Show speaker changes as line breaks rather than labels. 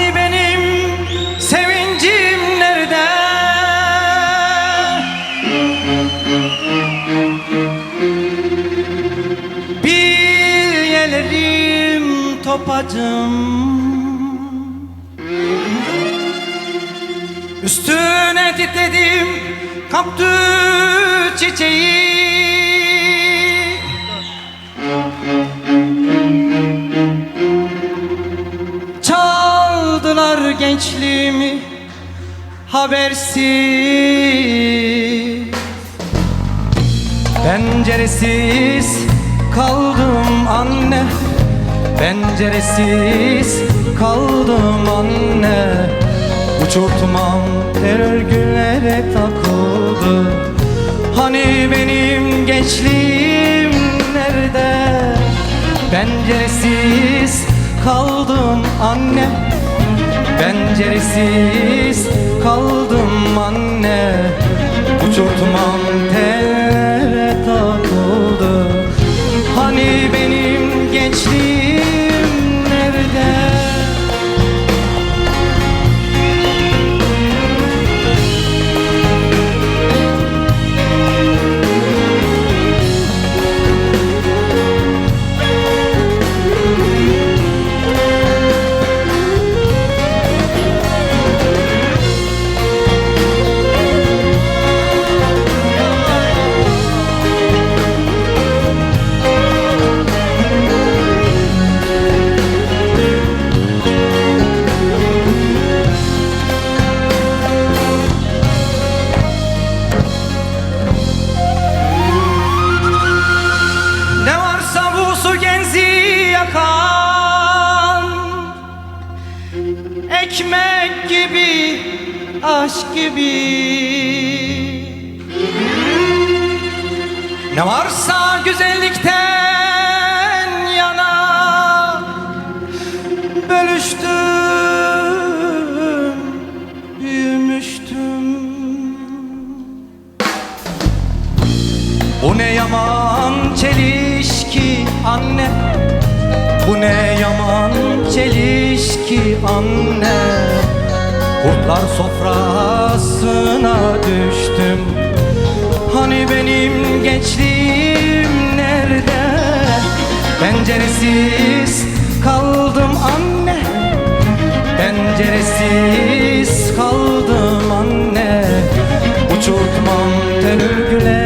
Hani benim sevincim nerede? Bilyelerim topacım, üstüne titredim kaktüs çiçeği. Çaldılar gençliğimi habersiz, penceresiz kaldım anne, penceresiz kaldım anne. Uçurtmam örgülere takıldı. Hani benim gençliğim nerede? Penceresiz kaldım anne, penceresiz kaldım anne. Uçurtmam tellere takıldı. Hani benim gençliğim nerede? Ekmek gibi, aşk gibi, ne varsa güzellikten yana bölüştüm, büyümüştüm. Bu ne yaman çelişki anne, bu ne yaman çelişki anne. Kurtlar sofrasına düştüm. Hani benim gençliğim nerede? Penceresiz kaldım anne, penceresiz kaldım anne. Uçurtmam tel örgüler